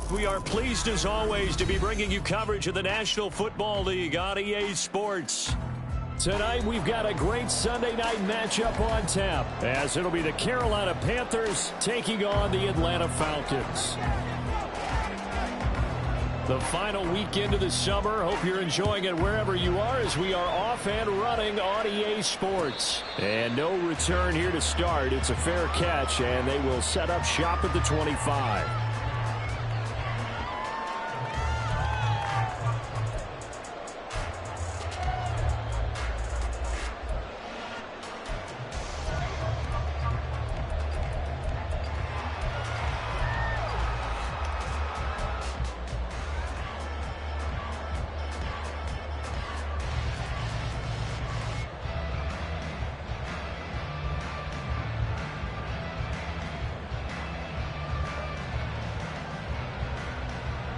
We are pleased as always to be bringing you coverage of the National Football League on EA Sports. Tonight we've got a great Sunday night matchup on tap, as it'll be the Carolina Panthers taking on the Atlanta Falcons. The final weekend of the summer. Hope you're enjoying it wherever you are, as we are off and running on EA Sports. And no return here to start. It's a fair catch, and they will set up shop at the 25.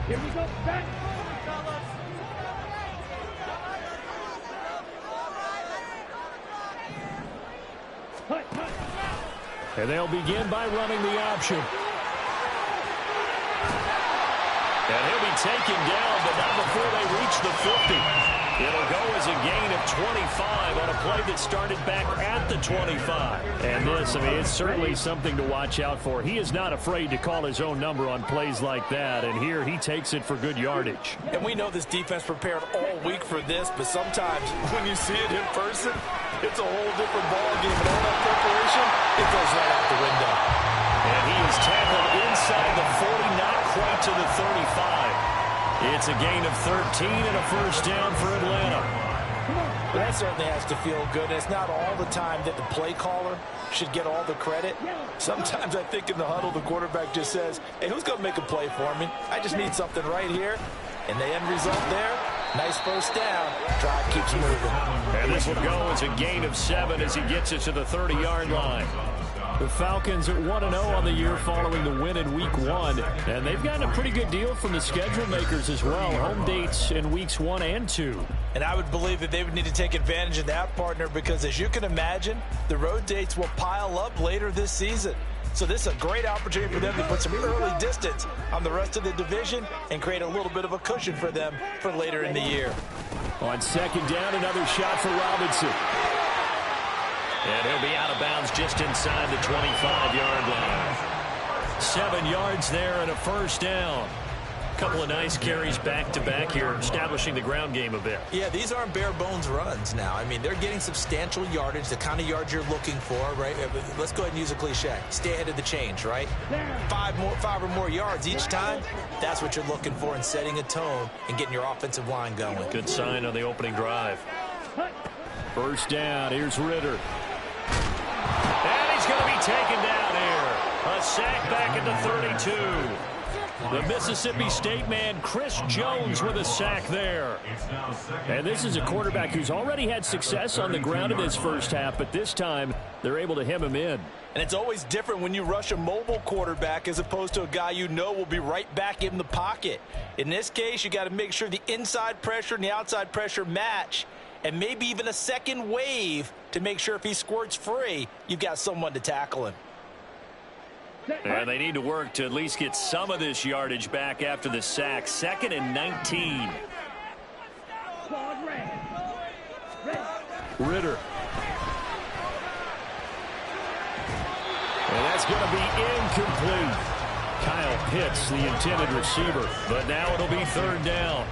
Here we go. Back. And they'll begin by running the option. And he'll be taken down, but not before they reach the 50. It'll go as a gain of 25 on a play that started back at the 25. And this, I mean, it's certainly something to watch out for. He is not afraid to call his own number on plays like that, and here he takes it for good yardage. And we know this defense prepared all week for this, but sometimes when you see it in person, it's a whole different ballgame. And all that preparation, it goes right out the window. And he is tackled inside the 40, not quite to the 35. It's a gain of 13 and a first down for Atlanta. Well, that certainly has to feel good. It's not all the time that the play caller should get all the credit. Sometimes I think in the huddle, the quarterback just says, hey, who's going to make a play for me? I just need something right here. And the end result there, nice first down. Drive keeps moving. And this will go as a gain of 7 as he gets it to the 30-yard line. The Falcons are 1-0 on the year following the win in Week 1. And they've gotten a pretty good deal from the schedule makers as well. Home dates in Weeks 1 and 2. And I would believe that they would need to take advantage of that, partner, because as you can imagine, the road dates will pile up later this season. So this is a great opportunity for them to put some early distance on the rest of the division and create a little bit of a cushion for them for later in the year. On second down, another shot for Robinson. And he'll be out of bounds just inside the 25-yard line. 7 yards there and a first down. Couple of nice carries back-to-back here, establishing the ground game a bit. Yeah, these aren't bare-bones runs now. I mean, they're getting substantial yardage, the kind of yards you're looking for, right? Let's go ahead and use a cliche. Stay ahead of the change, right? 5 or more yards each time, that's what you're looking for in setting a tone and getting your offensive line going. Good sign on the opening drive. First down, here's Ritter. And he's going to be taken down here. A sack back at the 32. The Mississippi State man, Chris Jones, with a sack there. And this is a quarterback who's already had success on the ground in this first half, but this time they're able to hem him in. And it's always different when you rush a mobile quarterback as opposed to a guy you know will be right back in the pocket. In this case, you got to make sure the inside pressure and the outside pressure match, and maybe even a second wave to make sure if he squirts free, you've got someone to tackle him. And they need to work to at least get some of this yardage back after the sack. 2nd and 19. Ritter. And that's going to be incomplete. Kyle Pitts, the intended receiver. But now it'll be 3rd down.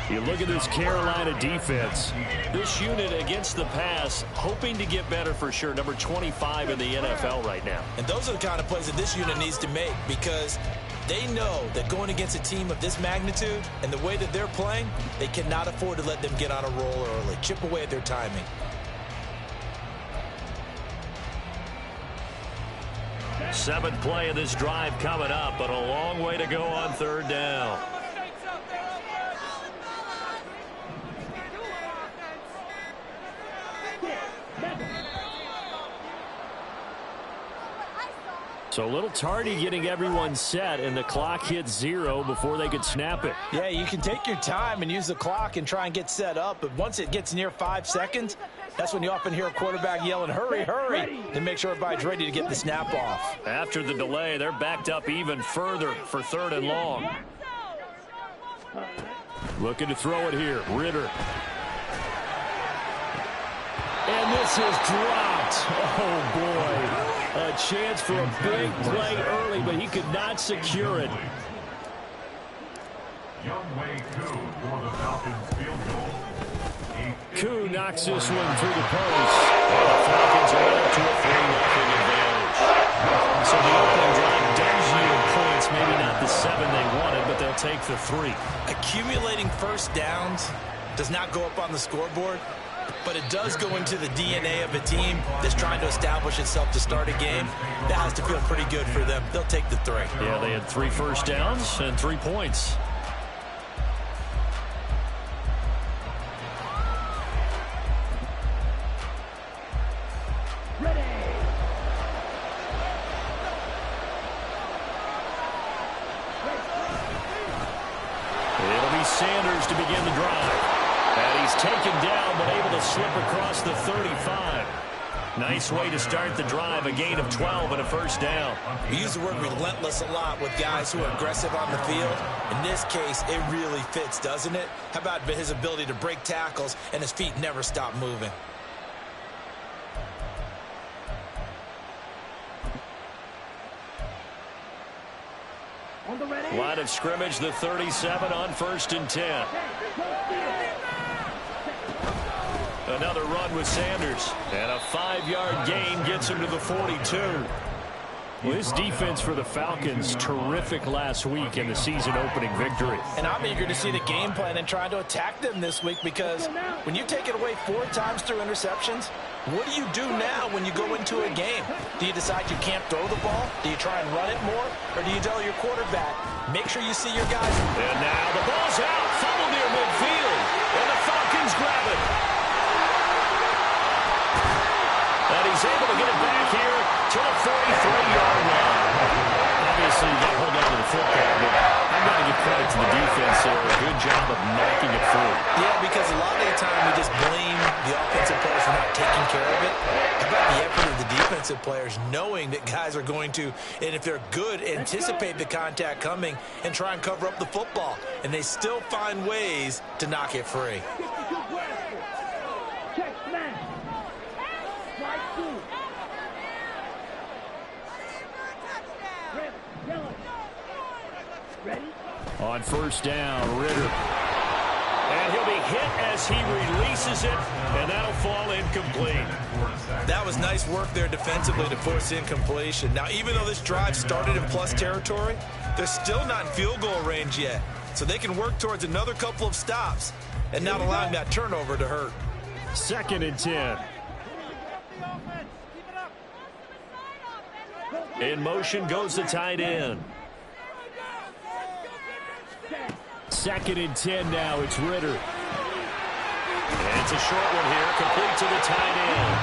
You look at this Carolina defense. This unit against the pass, hoping to get better for sure. Number 25 in the NFL right now. And those are the kind of plays that this unit needs to make, because they know that going against a team of this magnitude and the way that they're playing, they cannot afford to let them get on a roll early. Chip away at their timing. Seventh play of this drive coming up, but a long way to go on 3rd down. So a little tardy getting everyone set, and the clock hit 0 before they could snap it. Yeah, you can take your time and use the clock and try and get set up, but once it gets near 5 seconds, that's when you often hear a quarterback yelling, hurry, hurry, to make sure everybody's ready to get the snap off. After the delay, they're backed up even further for 3rd and long. Looking to throw it here, Ritter. And this is dropped. Oh, boy. A chance for a big play early, but he could not secure it. Koo knocks this one through the post. The Falcons are out to a 3-0 advantage. So the opening drive does yield points, maybe not the 7 they wanted, but they'll take the 3. Accumulating first downs does not go up on the scoreboard, but it does go into the DNA of a team that's trying to establish itself to start a game. That has to feel pretty good for them. They'll take the 3. Yeah, they had 3 first downs and 3 points. It'll be Sanders to begin the drive. And he's taken down, but able to slip across the 35. Nice way to start the drive, a gain of 12 and a first down. We use the word relentless a lot with guys who are aggressive on the field. In this case, it really fits, doesn't it? How about his ability to break tackles and his feet never stop moving? Line of scrimmage, the 37 on 1st and 10. Another run with Sanders. And a 5-yard gain gets him to the 42. Well, his defense for the Falcons, terrific last week in the season-opening victory. And I'm eager to see the game plan and try to attack them this week, because when you take it away 4 times through interceptions, what do you do now when you go into a game? Do you decide you can't throw the ball? Do you try and run it more? Or do you tell your quarterback, make sure you see your guys? And now the ball's out, fumble near midfield, and the Falcons grab it. And he's able to get it back here to the 43-yard line. Obviously, you got to hold on to the football, but I've got to give credit to the defense there. A good job of knocking it through. Yeah, because a lot of the time we just blame the offensive players for not taking care of it. How about the effort of the defensive players knowing that guys are going to, and if they're good, anticipate the contact coming and try and cover up the football. And they still find ways to knock it free. On 1st down, Ritter. And he'll be hit as he releases it, and that'll fall incomplete. That was nice work there defensively to force incompletion. Now, even though this drive started in plus territory, they're still not in field goal range yet. So they can work towards another couple of stops and not allowing that turnover to hurt. 2nd and 10. In motion goes the tight end. 2nd and 10 now. It's Ritter. And it's a short one here, complete to the tight end.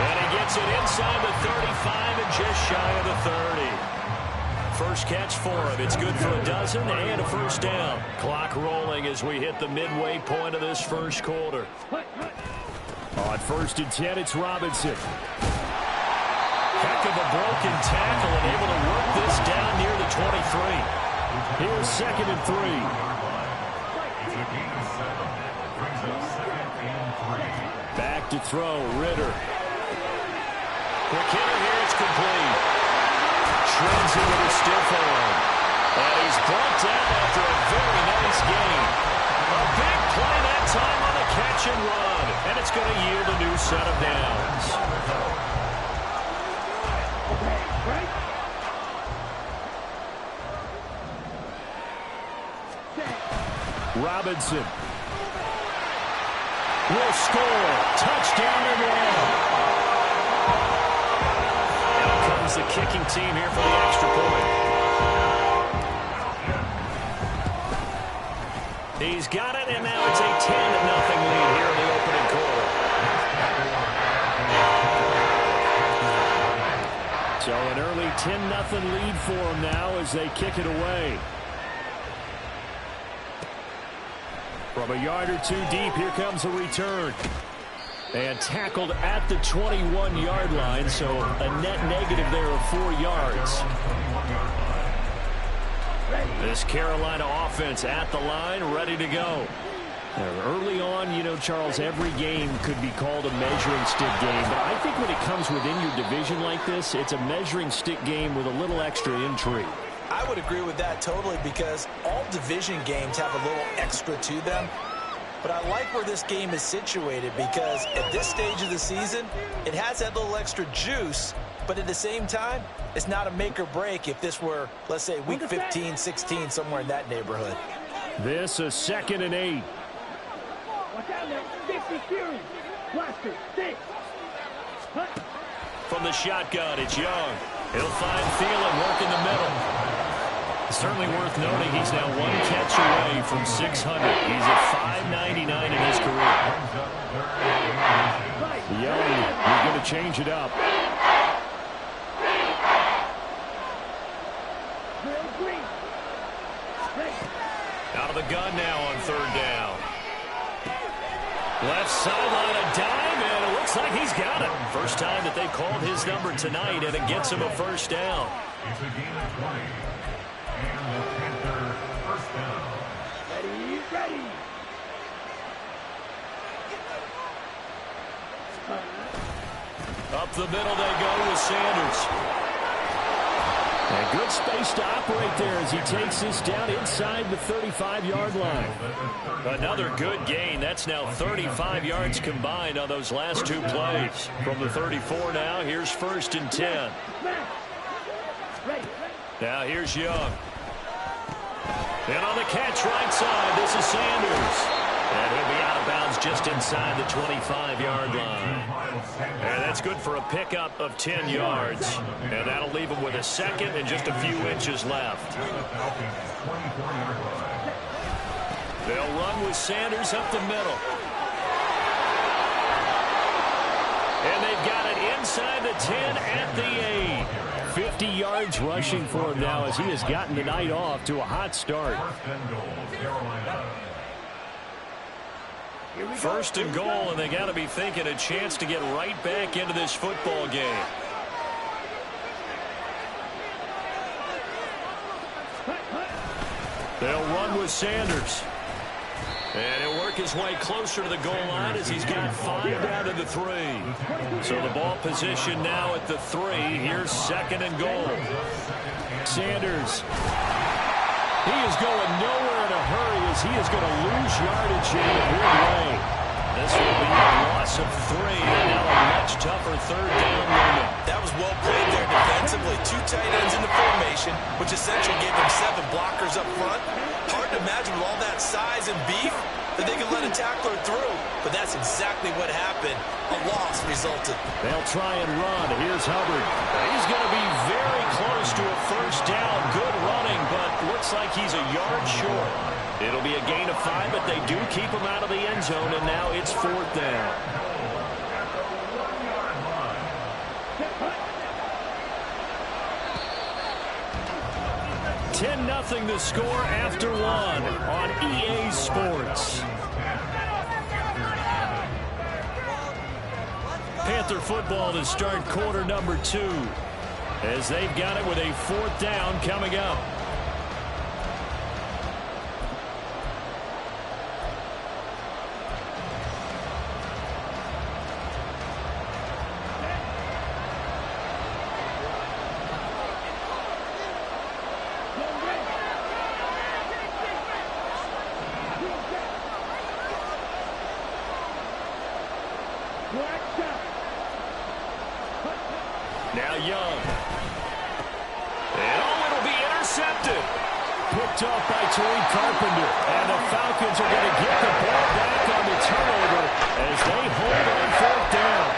And he gets it inside the 35 and just shy of the 30. First catch for him. It's good for a dozen and a first down. Clock rolling as we hit the midway point of this first quarter. On 1st and 10, it's Robinson. Heck of a broken tackle and able to work this down near the 23. Here's 2nd and 3. Back to throw, Ritter. Quick hitter here, it's complete. Trends in with a stiff arm. And he's brought down after a very nice gain. A big play that time on the catch and run. And it's going to yield a new set of downs. Robinson will score. Touchdown and one. Out comes the kicking team here for the extra point. He's got it, and now it's a 10-0 lead here in the opening quarter. So an early 10-0 lead for them now as they kick it away. From a yard or two deep, here comes a return. And tackled at the 21-yard line, so a net negative there of 4 yards. This Carolina offense at the line, ready to go. Early on, you know, Charles, every game could be called a measuring stick game. But I think when it comes within your division like this, it's a measuring stick game with a little extra intrigue. I would agree with that totally, because all division games have a little extra to them. But I like where this game is situated, because at this stage of the season, it has that little extra juice. But at the same time, it's not a make or break if this were, let's say, week 15, 16, somewhere in that neighborhood. This a 2nd and 8. From the shotgun, it's Young. He'll find Thielen working the middle. Certainly worth noting he's now 1 catch away from 600. He's at 599 in his career. Young, he's going to change it up. Out of the gun now on 3rd down. Left sideline, a dime, and it looks like he's got it. First time that they've called his number tonight, and it gets him a 1st down. It's a gain of 20. And the Panther 1st down. Ready. Up the middle they go with Sanders. And good space to operate there as he takes this down inside the 35-yard line. Another good gain. That's now 35 yards combined on those last 2 plays. From the 34 now, here's 1st and 10. Now here's Young. And on the catch right side, this is Sanders. And he'll be out of bounds just inside the 25-yard line. And that's good for a pickup of 10 yards. And that'll leave him with a 2nd and just a few inches left. They'll run with Sanders up the middle. And they've got it inside the 10 at the 8. 50 yards rushing for him now as he has gotten the night off to a hot start. 1st and goal, and they got to be thinking a chance to get right back into this football game. They'll run with Sanders. And he'll work his way closer to the goal line as he's got 5 down to the 3. So the ball position now at the 3. Here's 2nd and goal. Sanders. He is going nowhere in a hurry as he is going to lose yardage in a big way. This will be a loss of 3 and now a much tougher 3rd down moment. That was well played there defensively. 2 tight ends in the formation, which essentially gave them 7 blockers up front. Hard to imagine with all that size and beef that they could let a tackler through, but that's exactly what happened. A loss resulted. They'll try and run. Here's Hubbard. He's going to be very close to a 1st down. Good running, but looks like he's a yard short. It'll be a gain of 5, but they do keep him out of the end zone, and now it's 4th down. $10-0 the score after 1 on EA Sports. Panther football to start quarter number 2 as they've got it with a 4th down coming up. Now Young. And it'll be intercepted. Picked off by Tariq Carpenter. And the Falcons are going to get the ball back on the turnover as they hold on 4th down.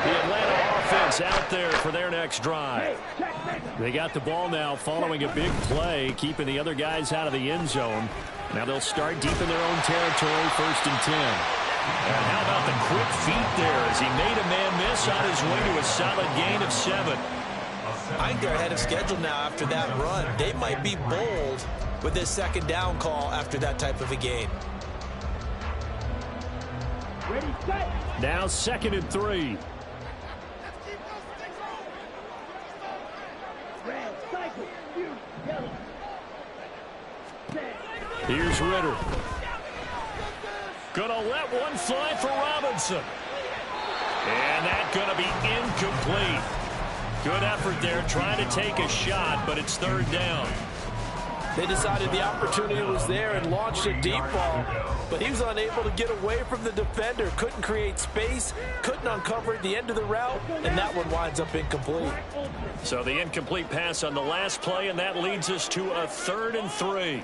The Atlanta offense out there for their next drive. They got the ball now following a big play, keeping the other guys out of the end zone. Now they'll start deep in their own territory, 1st and 10. And how about the quick feet there as he made a man miss on his way to a solid gain of 7. I think they're ahead of schedule now after that run. They might be bold with this 2nd down call after that type of a gain. Ready, set. Now 2nd and 3. Red, cycle, you, yellow. Set. Here's Ritter. Gonna let one fly for Robinson. And that's gonna be incomplete. Good effort there trying to take a shot, but it's 3rd down. They decided the opportunity was there and launched a deep ball, but he was unable to get away from the defender, couldn't create space, couldn't uncover the end of the route, and that one winds up incomplete. So the incomplete pass on the last play, and that leads us to a 3rd and 3.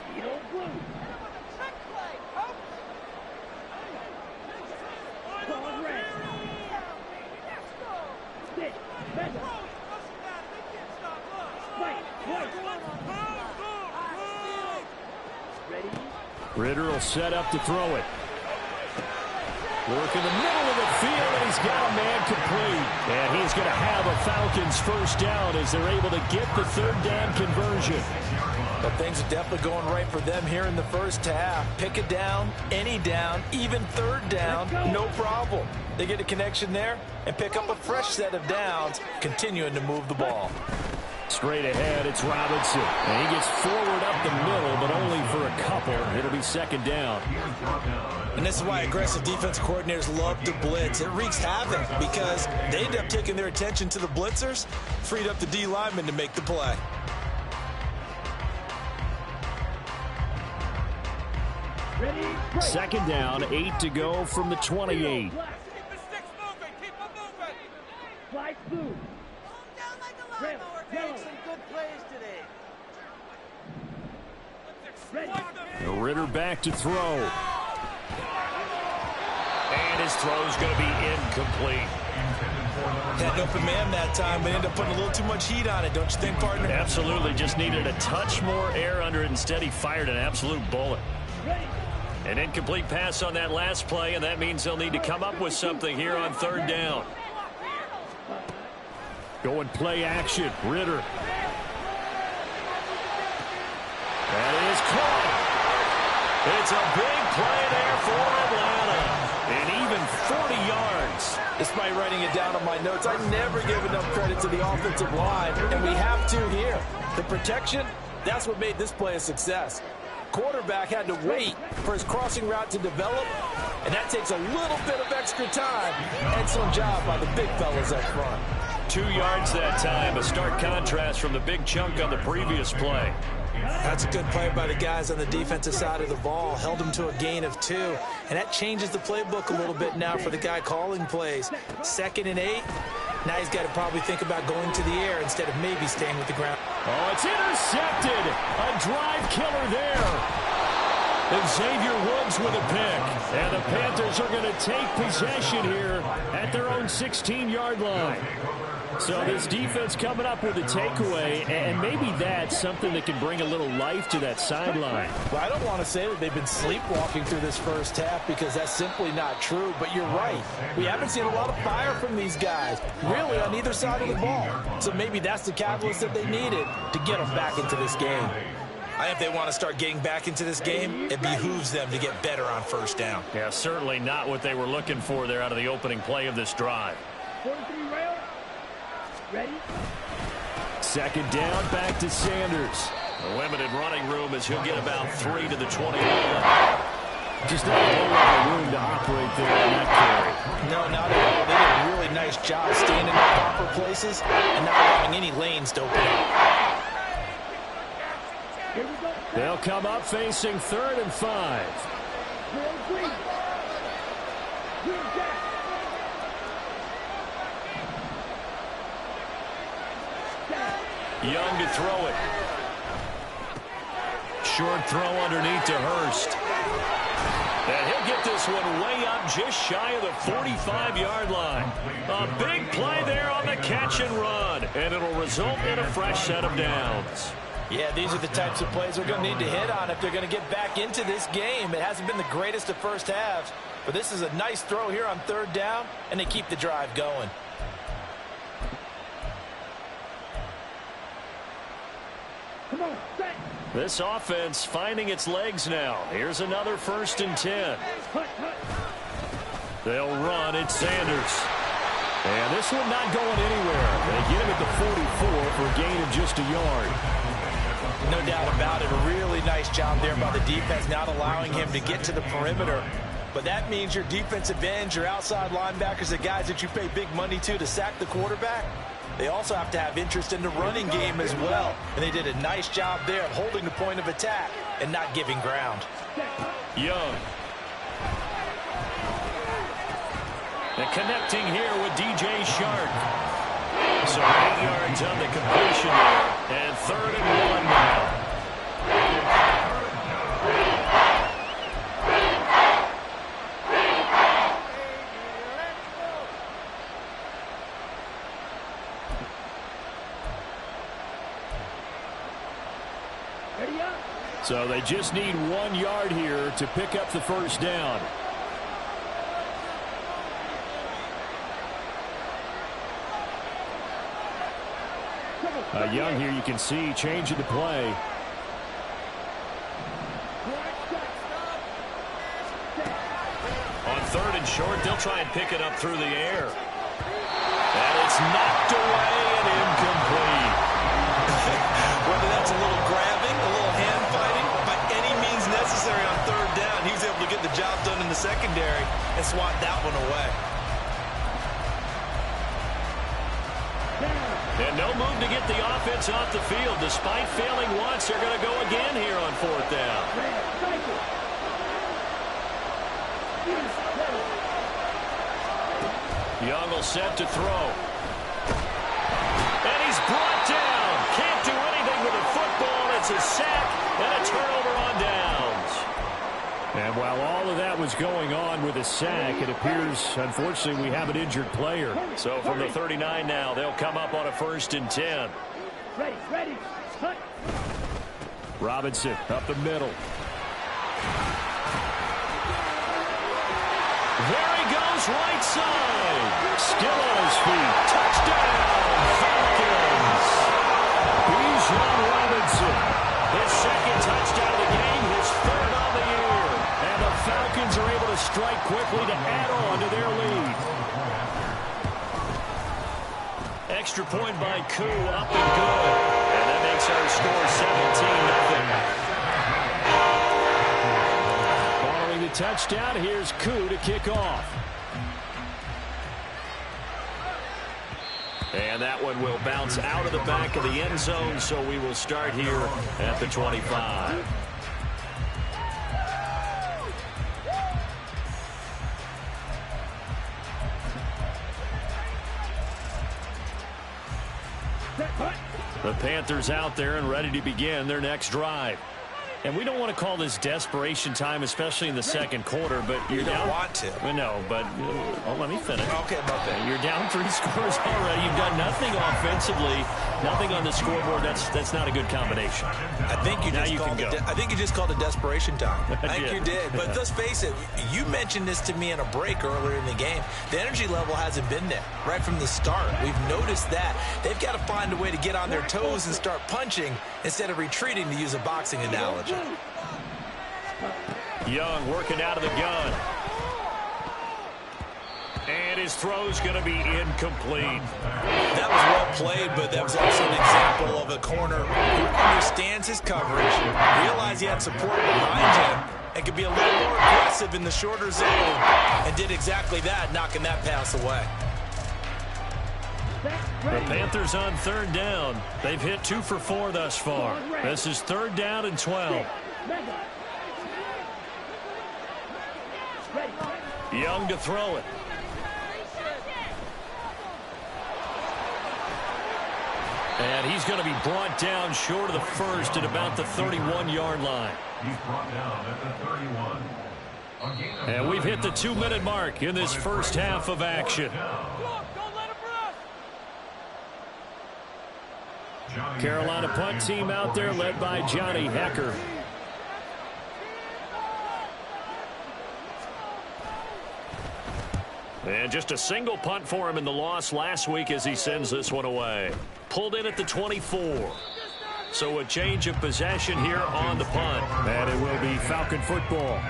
Ritter will set up to throw it. Work in the middle of the field, and he's got a man complete. And he's going to have a Falcons 1st down as they're able to get the 3rd down conversion. But things are definitely going right for them here in the 1st half. Pick a down, any down, even 3rd down, no problem. They get a connection there and pick up a fresh set of downs, continuing to move the ball. Straight ahead, it's Robinson. And he gets forward up the middle, but only for a couple. It'll be 2nd down. And this is why aggressive defense coordinators love to blitz. It wreaks havoc because they end up taking their attention to the blitzers, freed up the D lineman to make the play. Ready, 2nd down, 8 to go from the 28. Keep the sticks moving. Keep them moving. Flight blue. Red, yellow. Some good plays today. Ready. Ritter back to throw. And his throw's going to be incomplete. Had an open man that time, but ended up putting a little too much heat on it, don't you think, partner? Absolutely. Just needed a touch more air under it. Instead, he fired an absolute bullet. Ready. An incomplete pass on that last play, and that means they'll need to come up with something here on 3rd down. Going play action. Ritter. That is caught. It's a big play there for Atlanta. And even 40 yards. Despite writing it down on my notes, I never give enough credit to the offensive line, and we have to here. The protection, that's what made this play a success. Quarterback had to wait for his crossing route to develop, and that takes a little bit of extra time. Excellent job by the big fellas up front. 2 yards that time, a stark contrast from the big chunk on the previous play. That's a good play by the guys on the defensive side of the ball. Held him to a gain of 2, and that changes the playbook a little bit now for the guy calling plays. 2nd and 8. Now he's got to probably think about going to the air instead of maybe staying with the ground. Oh, it's intercepted. A drive killer there. And Xavier Woods with a pick. And the Panthers are going to take possession here at their own 16-yard line. So this defense coming up with a takeaway, and maybe that's something that can bring a little life to that sideline. Well, I don't want to say that they've been sleepwalking through this 1st half because that's simply not true, but you're right. We haven't seen a lot of fire from these guys, really on either side of the ball. So maybe that's the catalyst that they needed to get them back into this game. I think if they want to start getting back into this game, it behooves them to get better on 1st down. Yeah, certainly not what they were looking for there out of the opening play of this drive. 43 rail. Ready. 2nd down, back to Sanders. A limited running room as he'll get about 3 to the 20. Just not a whole lot of room to operate there on that carry. No, not at all. They did a really nice job staying in their proper places and not allowing any lanes to open up. Here we go. They'll come up facing 3rd and 5. Drill green. Green jack. Young to throw it. Short throw underneath to Hurst. And he'll get this one way up just shy of the 45-yard line. A big play there on the catch and run. And it'll result in a fresh set of downs. Yeah, these are the types of plays they're going to need to hit on if they're going to get back into this game. It hasn't been the greatest of first halves, but this is a nice throw here on third down, and they keep the drive going. This offense finding its legs now. Here's another 1st and 10. They'll run. It's Sanders. And this one not going anywhere. They get him at the 44 for a gain of just a yard. No doubt about it. A really nice job there by the defense, not allowing him to get to the perimeter. But that means your defensive ends, your outside linebackers, the guys that you pay big money to sack the quarterback, they also have to have interest in the running game as well. And they did a nice job there of holding the point of attack and not giving ground. Young. And connecting here with DJ Shark. So 8 yards on the completion there. And 3rd and 1 now. So they just need 1 yard here to pick up the 1st down. Young here, you can see changing the play. On 3rd and short, they'll try and pick it up through the air. And it's knocked away and incomplete. Whether that's a little grabbing, a little hand fighting, by any means necessary on 3rd down, he was able to get the job done in the secondary and swat that one away. And no move to get the offense off the field. Despite failing once, they're going to go again here on 4th down. Young will set to throw. And he's brought down. Can't do anything with a football. It's a sack and a turnover on downs. And while all of that was going on with a sack, it appears, unfortunately, we have an injured player. So from the 39 now, they'll come up on a 1st and 10. Ready. Robinson up the middle. There he goes, right side. Still on his feet. Touchdown, Falcons. Bijan Robinson. His 2nd touchdown of the game, his 3rd on the year. And the Falcons are able to strike quickly to add on to their lead. Extra point by Koo, up and good. And that makes our score 17-0. Following the touchdown, here's Koo to kick off. And that one will bounce out of the back of the end zone, so we will start here at the 25. The Panthers out there and ready to begin their next drive. And we don't want to call this desperation time, especially in the 2nd quarter, but You don't want to. No, but let me finish. Okay, okay. You're down 3 scores already. You've done nothing offensively, nothing on the scoreboard. That's not a good combination. I think you just called it desperation time. I think you did. But let's face it, you mentioned this to me in a break earlier in the game. The energy level hasn't been there right from the start. We've noticed that. They've got to find a way to get on their toes and start punching instead of retreating, to use a boxing analogy. Young working out of the gun. And his throw's going to be incomplete. That was well played, but that was also an example of a corner who understands his coverage, realized he had support behind him, and could be a little more aggressive in the shorter zone, and did exactly that, knocking that pass away. The Panthers on 3rd down. They've hit 2 for 4 thus far. This is 3rd down and 12. Young to throw it. And he's going to be brought down short of the 1st at about the 31-yard line. He's brought down at the 31. And we've hit the 2-minute mark in this first half of action. Carolina punt team out there led by Johnny Hecker. And just a single punt for him in the loss last week as he sends this one away. Pulled in at the 24. So a change of possession here on the punt. And it will be Falcon football.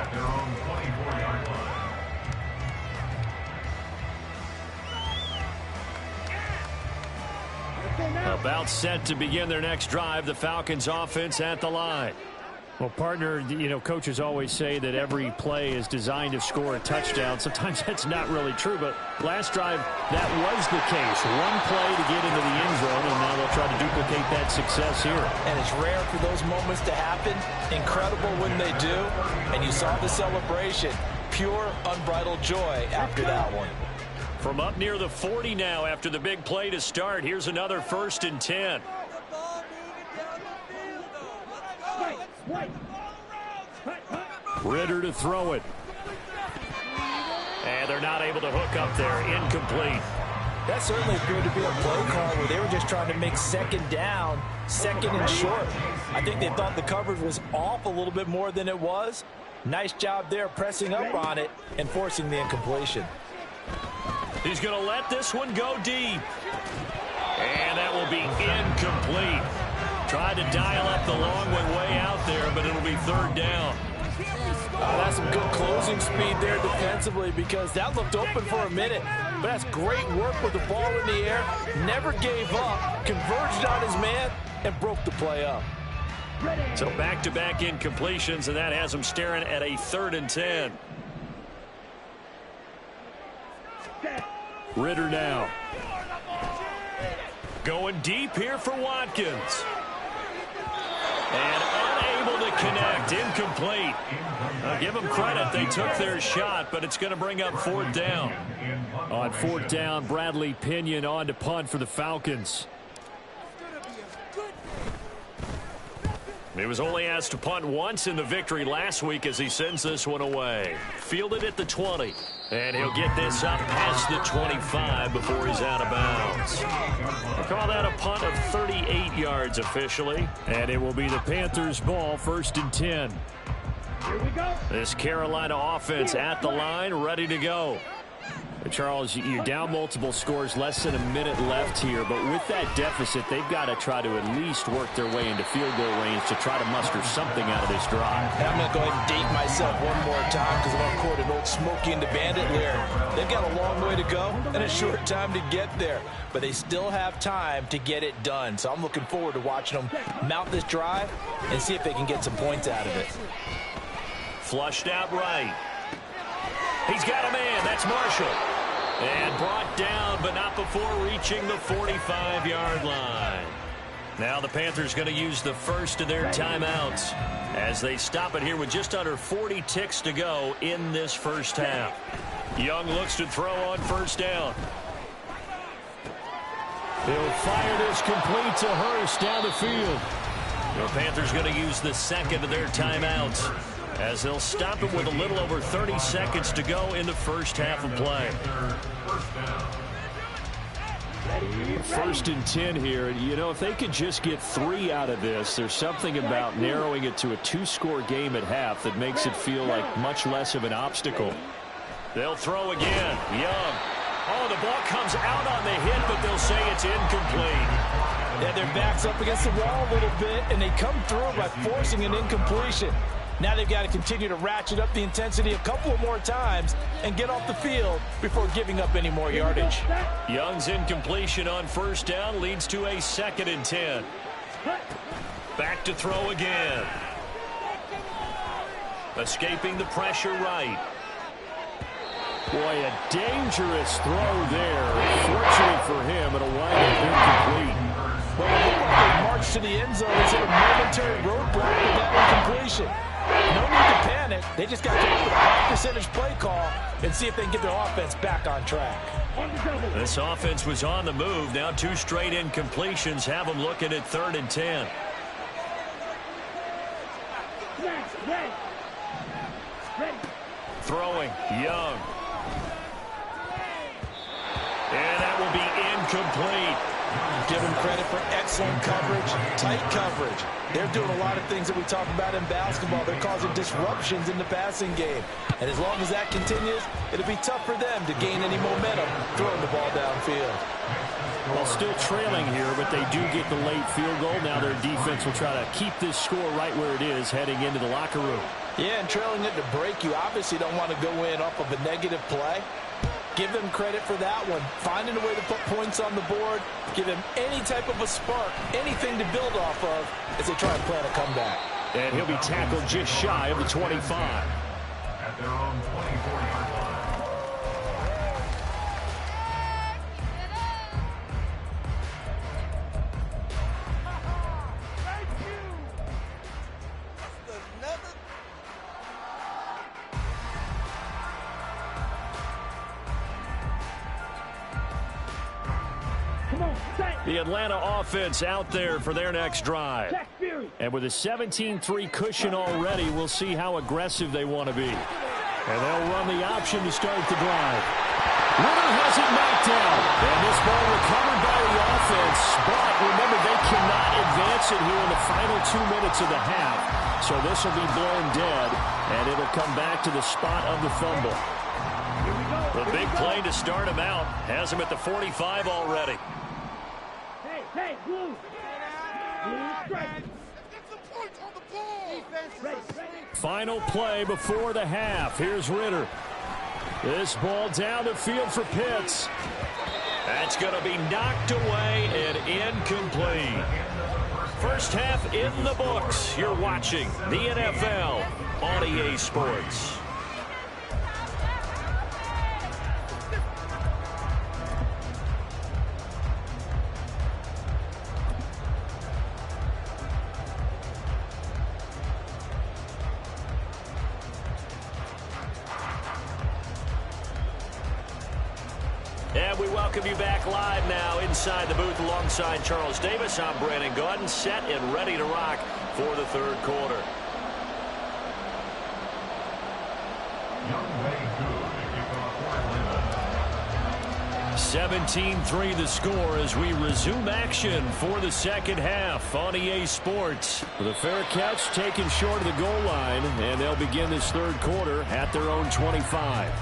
About set to begin their next drive. The Falcons offense at the line. Well, partner, you know, coaches always say that every play is designed to score a touchdown. Sometimes that's not really true, but last drive, that was the case. One play to get into the end zone, and now they'll try to duplicate that success here. And it's rare for those moments to happen. Incredible when they do. And you saw the celebration. Pure, unbridled joy after that one. From up near the 40 now after the big play to start, here's another 1st and 10. Ritter to throw it. And they're not able to hook up there. Incomplete. That certainly appeared to be a play call where they were just trying to make second down, second and short. I think they thought the coverage was off a little bit more than it was. Nice job there pressing up on it and forcing the incompletion. He's going to let this one go deep. And that will be incomplete. Tried to dial up the long one way out there, but it'll be 3rd down. That's some good closing speed there defensively because that looked open for a minute. But that's great work with the ball in the air. Never gave up. Converged on his man and broke the play up. So back-to-back incompletions, and that has him staring at a 3rd and 10. Ritter now. Going deep here for Watkins. And unable to connect. Incomplete. I'll give them credit. They took their shot, but it's going to bring up 4th down. On 4th down, Bradley Pinion on to punt for the Falcons. He was only asked to punt once in the victory last week as he sends this one away. Fielded at the 20. And he'll get this up past the 25 before he's out of bounds. We'll call that a punt of 38 yards officially. And it will be the Panthers' ball, 1st and 10. Here we go. This Carolina offense at the line, ready to go. Charles, you're down multiple scores, less than a minute left here, but with that deficit, they've got to try to at least work their way into field goal range to try to muster something out of this drive. And I'm going to go ahead and date myself one more time because I'm going to quote an old Smokey and the Bandit lyric. They've got a long way to go and a short time to get there, but they still have time to get it done. So I'm looking forward to watching them mount this drive and see if they can get some points out of it. Flushed out right. He's got a man. That's Marshall. And brought down, but not before reaching the 45-yard line. Now the Panthers going to use the first of their timeouts as they stop it here with just under 40 ticks to go in this first half. Young looks to throw on 1st down. He'll fire this complete to Hurst down the field. The Panthers going to use the second of their timeouts as they'll stop it with a little over 30 seconds to go in the first half of play. 1st and 10 here. You know, if they could just get 3 out of this, there's something about narrowing it to a 2-score game at half that makes it feel like much less of an obstacle. They'll throw again. Young. Oh, the ball comes out on the hit, but they'll say it's incomplete. Yeah, their back's up against the wall a little bit, and they come through by forcing an incompletion. Now they've got to continue to ratchet up the intensity a couple of more times and get off the field before giving up any more yardage. Young's incompletion on 1st down leads to a 2nd and 10. Back to throw again. Escaping the pressure right. Boy, a dangerous throw there. Fortunate for him, it'll wind up incomplete. Well, it looked like they marched to the end zone and hit a momentary roadblock with that incompletion. No need to panic. They just got to come up with a high percentage play call and see if they can get their offense back on track. This offense was on the move. Now 2 straight incompletions have them looking at 3rd and 10. Throwing, Young. And that will be incomplete. Give them credit for excellent coverage, tight coverage. They're doing a lot of things that we talk about in basketball. They're causing disruptions in the passing game. And as long as that continues, it'll be tough for them to gain any momentum throwing the ball downfield. Well, still trailing here, but they do get the late field goal. Now their defense will try to keep this score right where it is heading into the locker room. Yeah, and trailing it to break, you obviously don't want to go in off of a negative play. Give them credit for that one. Finding a way to put points on the board. Give them any type of a spark, anything to build off of as they try and plan a comeback. And he'll be tackled just shy of the 25. At their own 24-yard line. The Atlanta offense out there for their next drive. And with a 17-3 cushion already, we'll see how aggressive they want to be. And they'll run the option to start the drive. Ritter has it knocked down. And this ball recovered by the offense. But remember, they cannot advance it here in the final 2 minutes of the half. So this will be blown dead, and it'll come back to the spot of the fumble. The big play to start him out. Has him at the 45 already. Hey, blue. Blue strike. Get some points on the ball. Final play before the half. Here's Ritter. This ball down the field for Pitts. That's going to be knocked away and incomplete. First half in the books. You're watching the NFL on EA Sports. And we welcome you back live now inside the booth alongside Charles Davis. I'm Brandon Gaudin, set and ready to rock for the third quarter. 17-3 the score as we resume action for the second half on EA Sports. With a fair catch taken short of the goal line, and they'll begin this third quarter at their own 25.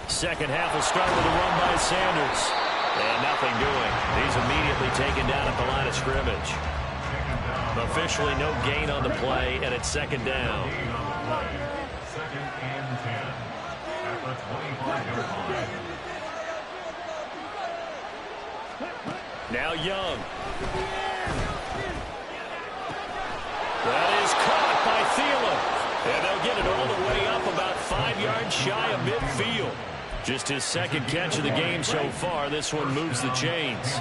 Second half will start with a run by Sanders. And nothing doing. He's immediately taken down at the line of scrimmage. Officially no gain on the play, and it's second down. Second and 10. At the 25-yard line. Now Young. That is caught by Thielen. And they'll get it all the way up about 5 yards shy of midfield. Just his second catch of the game so far. This one moves the chains.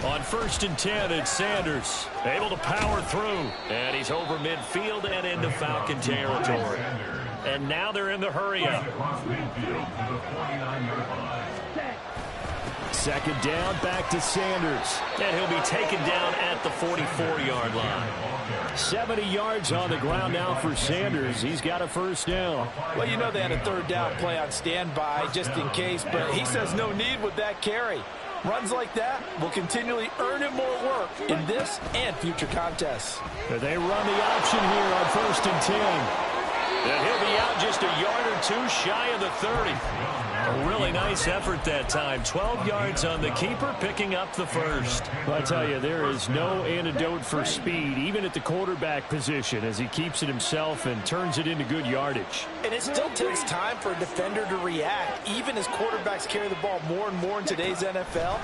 On 1st and 10, it's Sanders. Able to power through. And he's over midfield and into Falcon territory. And now they're in the hurry-up. Second down, back to Sanders. And he'll be taken down at the 44-yard line. 70 yards on the ground now for Sanders. He's got a first down. Well, you know they had a third down play on standby just in case, but he says no need with that carry. Runs like that will continually earn him more work in this and future contests. They run the option here on 1st and 10. And he'll be out just a yard or two shy of the 30. A really nice effort that time. 12 yards on the keeper, picking up the first. Well, I tell you, there is no antidote for speed, even at the quarterback position, as he keeps it himself and turns it into good yardage. And it still takes time for a defender to react, even as quarterbacks carry the ball more and more in today's NFL.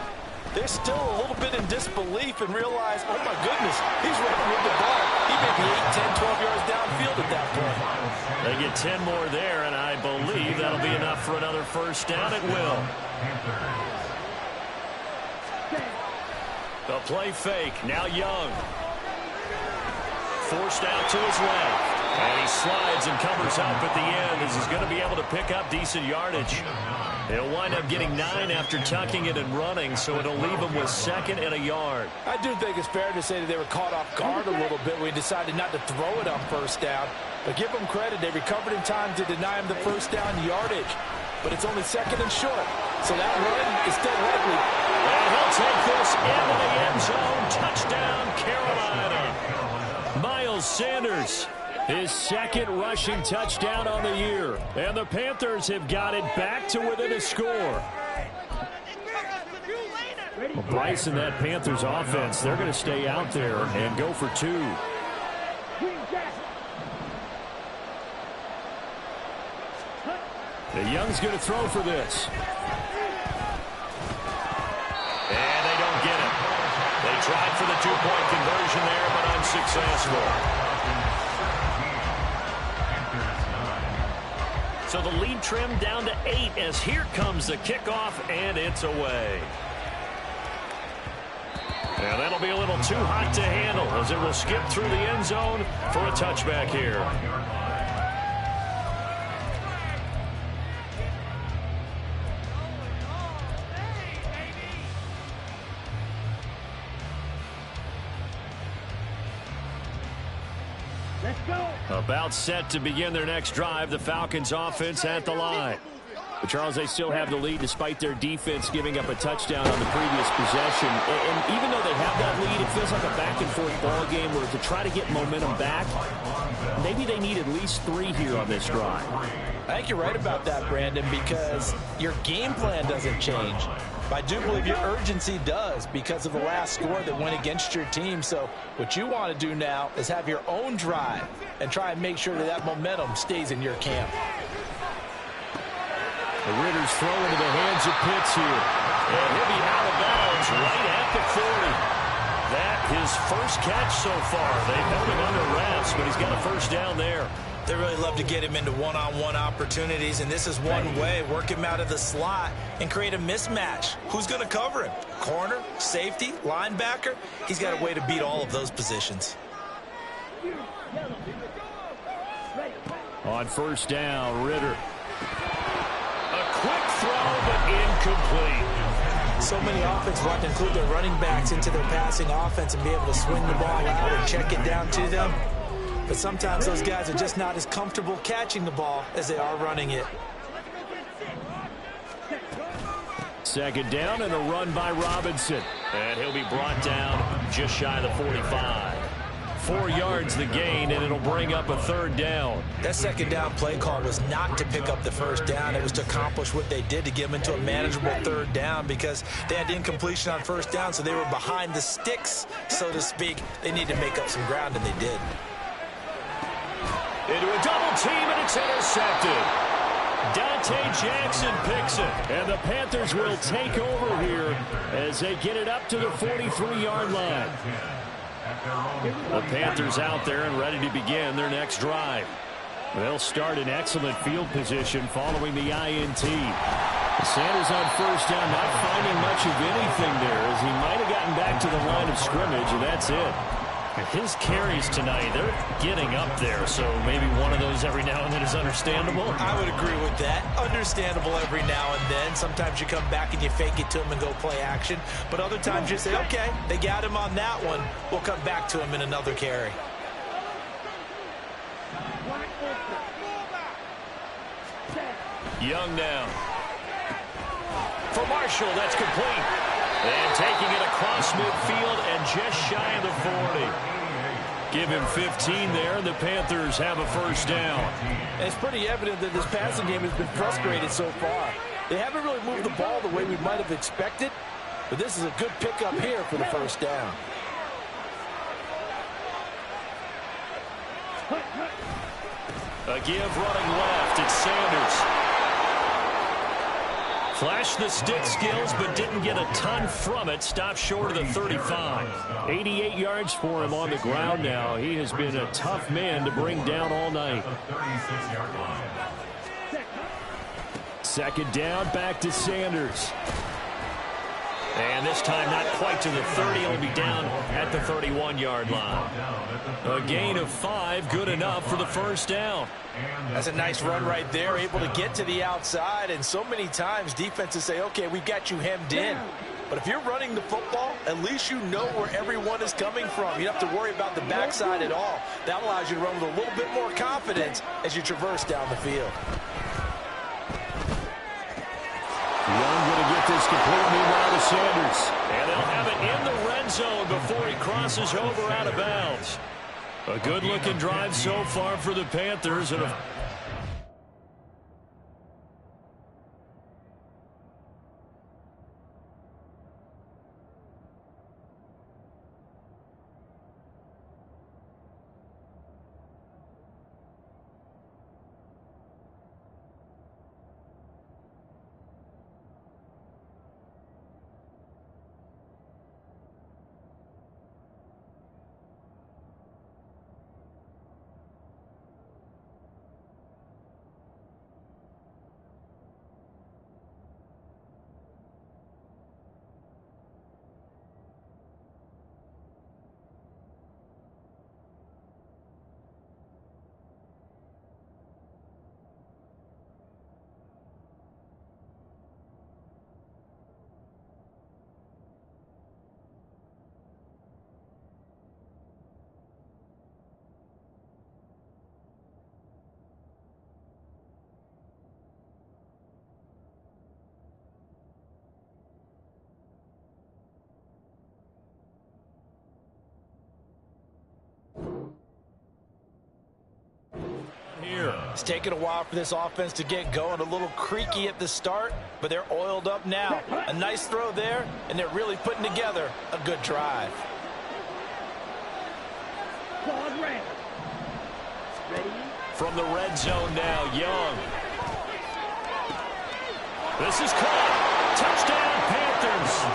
They're still a little bit in disbelief and realize, oh my goodness, he's running with the ball. He may be 8, 10, 12 yards downfield at that point. They get 10 more there, and I believe that'll be enough for another first down. It will. The play fake. Now Young. Forced out to his left. And he slides and covers up at the end as he's going to be able to pick up decent yardage. He'll wind up getting 9 after tucking it and running, so it'll leave him with 2nd and a yard. I do think it's fair to say that they were caught off guard a little bit when he decided not to throw it on first down. But give them credit, they recovered in time to deny him the first down yardage. But it's only 2nd and short, so that run is still likely. And he'll take this into the end zone. Touchdown, Carolina. Miles Sanders, his 2nd rushing touchdown on the year. And the Panthers have got it back to within a score. Well, Bryce and that Panthers offense, they're going to stay out there and go for 2. The Young's going to throw for this. And they don't get it. They tried for the 2-point conversion there, but unsuccessful. So the lead trimmed down to 8 as here comes the kickoff, and it's away. And that'll be a little too hot to handle as it will skip through the end zone for a touchback here. About set to begin their next drive, the Falcons offense at the line. But Charles, they still have the lead despite their defense giving up a touchdown on the previous possession. And even though they have that lead, it feels like a back-and-forth ball game where to try to get momentum back, maybe they need at least 3 here on this drive. I think you're right about that, Brandon, because your game plan doesn't change. I do believe your urgency does because of the last score that went against your team. So what you want to do now is have your own drive and try and make sure that that momentum stays in your camp. The Ritter's throw into the hands of Pitts here. And he'll be out of bounds right at the 40. That his first catch so far. They've held him under wraps, but he's got a first down there. They really love to get him into one-on-one opportunities, and this is one way. Work him out of the slot and create a mismatch. Who's going to cover him? Corner, safety, linebacker? He's got a way to beat all of those positions. On first down, Ritter. A quick throw, but incomplete. So many offenses want to include their running backs into their passing offense and be able to swing the ball out and check it down to them. But sometimes those guys are just not as comfortable catching the ball as they are running it. 2nd down and a run by Robinson. And he'll be brought down just shy of the 45. 4 yards the gain, and it'll bring up a 3rd down. That 2nd down play call was not to pick up the first down. It was to accomplish what they did to get them into a manageable 3rd down because they had incompletion on first down, so they were behind the sticks, so to speak. They needed to make up some ground, and they did. Into a double team, and it's intercepted. Dante Jackson picks it, and the Panthers will take over here as they get it up to the 43-yard line. The Panthers out there and ready to begin their next drive. They'll start in excellent field position following the INT. Sanders on first down, not finding much of anything there as he might have gotten back to the line of scrimmage, and that's it. His carries tonight, they're getting up there, so maybe one of those every now and then is understandable. I would agree with that. Understandable every now and then. Sometimes you come back and you fake it to him and go play action. But other times you say, okay, they got him on that one. We'll come back to him in another carry. Young now. For Marshall, that's complete. And taking it across midfield and just shy of the 40. Give him 15 there, and the Panthers have a first down. And it's pretty evident that this passing game has been frustrated so far. They haven't really moved the ball the way we might have expected, but this is a good pickup here for the first down. A give running left, it's Sanders. Flashed the stick skills, but didn't get a ton from it. Stopped short of the 35. 88 yards for him on the ground now. He has been a tough man to bring down all night. 2nd down, back to Sanders. And this time not quite to the 30. He'll be down at the 31-yard line. A gain of 5, good enough for the first down. That's a nice run right there, able to get to the outside. And so many times defenses say, okay, we've got you hemmed in. But if you're running the football, at least you know where everyone is coming from. You don't have to worry about the backside at all. That allows you to run with a little bit more confidence as you traverse down the field. Young going to get this complete, meanwhile to Sanders. And they'll have it in the red zone before he crosses over out of bounds. A good-looking drive so far for the Panthers. And It's taken a while for this offense to get going. A little creaky at the start, but they're oiled up now. A nice throw there, and they're really putting together a good drive. from the red zone now, Young. This is caught. Touchdown, Panthers.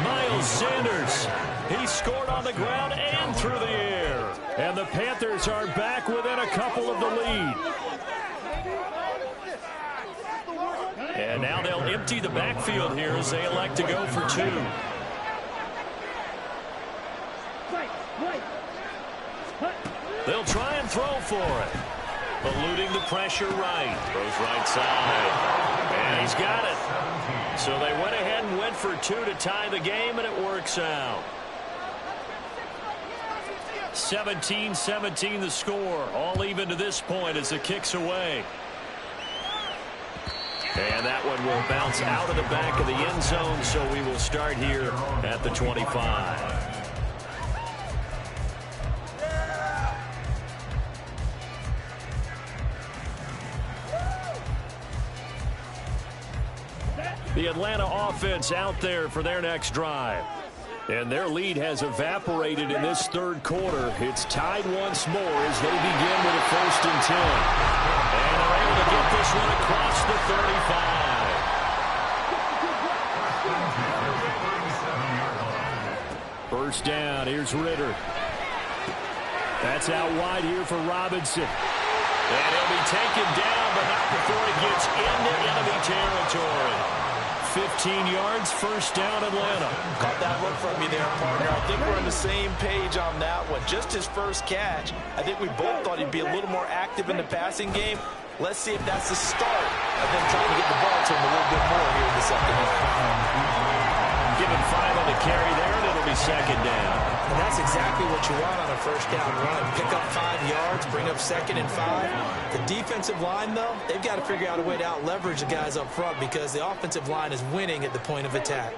Miles Sanders. He scored on the ground and through the air. And the Panthers are back within a couple of the lead. And now they'll empty the backfield here as they elect to go for 2. They'll try and throw for it. Eluding the pressure right. Throws right side. And he's got it. So they went ahead and went for 2 to tie the game, and it works out. 17-17 the score. All even to this point as the kick's away. And that one will bounce out of the back of the end zone, so we will start here at the 25. The Atlanta offense out there for their next drive. And their lead has evaporated in this third quarter. It's tied once more as they begin with a 1st and 10. And they're able to get this one across the 35. First down. Here's Ritter. That's out wide here for Robinson. And he'll be taken down, but not before he gets into enemy territory. 15 yards, first down, Atlanta. Caught that look from you there, partner. I think we're on the same page on that one. Just his first catch. I think we both thought he'd be a little more active in the passing game. Let's see if that's the start of them trying to get the ball to him a little bit more here in the second half. Give him 5 on the carry there, and it'll be second down. And that's exactly what you want on a first down run. Pick up 5 yards, bring up 2nd and 5. The defensive line, though, they've got to figure out a way to out-leverage the guys up front because the offensive line is winning at the point of attack.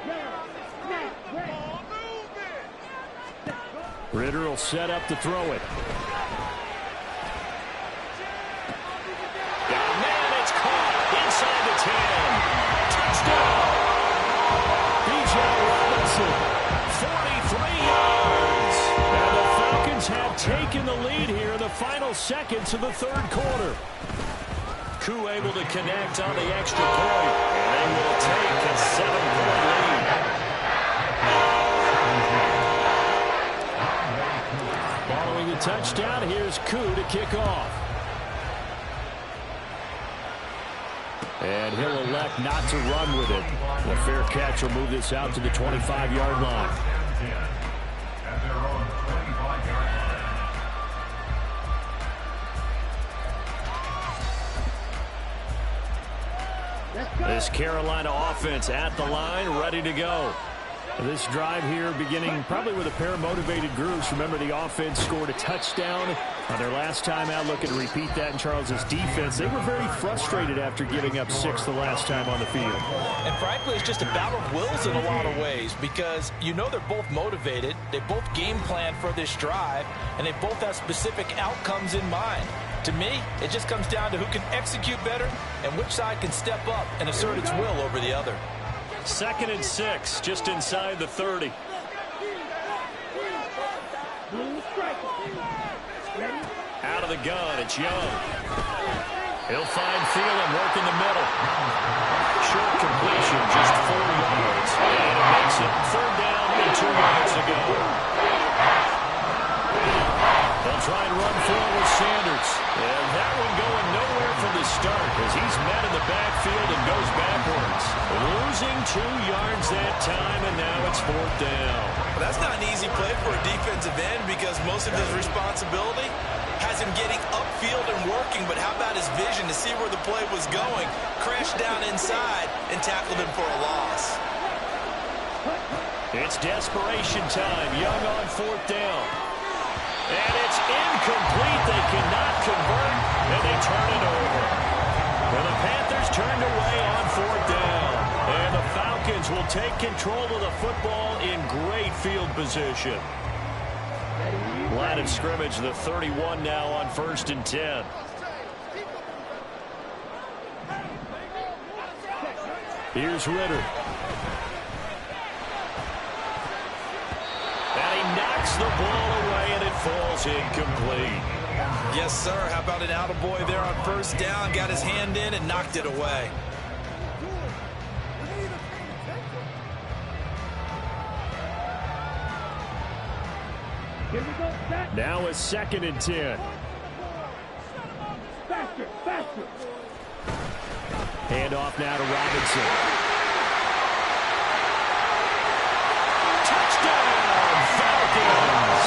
Ritter will set up to throw it. Oh, man, it's caught inside the 10. Touchdown! Robinson, 43 yards. And the Falcons have taken the lead here in the final seconds of the third quarter. Koo able to connect on the extra point. And they will take a 7-point lead. Following the touchdown, here's Koo to kick off. And he'll elect not to run with it. A fair catch will move this out to the 25-yard line. At their own 25-yard line. This Carolina offense at the line, ready to go. This drive here beginning probably with a pair of motivated groups. Remember, the offense scored a touchdown on their last time out. Looking to repeat that in Charles's defense. They were very frustrated after giving up 6 the last time on the field. And frankly, it's just a battle of wills in a lot of ways because you know they're both motivated. They both game plan for this drive, and they both have specific outcomes in mind. To me, it just comes down to who can execute better and which side can step up and assert its will over the other. 2nd and 6, just inside the 30. Out of the gun, it's Young. He'll find Thielen, work in the middle. Short completion, just 4 yards. And it makes it 3rd down and 2 yards to go. They'll try and run forward with Sanders. And that one going nowhere from the start as he's met in the backfield and goes backwards. Losing 2 yards that time, and now it's 4th down. Well, that's not an easy play for a defensive end because most of his responsibility has him getting upfield and working, but how about his vision to see where the play was going, crashed down inside, and tackled him for a loss. It's desperation time. Young on 4th down. And it's incomplete. They cannot convert, and they turn it over. Well, the Panthers turned away on 4th down. And the Falcons will take control of the football in great field position. Line of scrimmage, the 31 now on 1st and 10. Here's Ritter. And he knocks the ball away, and it falls incomplete. Yes, sir. How about an attaboy there on 1st down? Got his hand in and knocked it away. Now a 2nd and 10. Faster. Hand off now to Robinson. Touchdown, Falcons!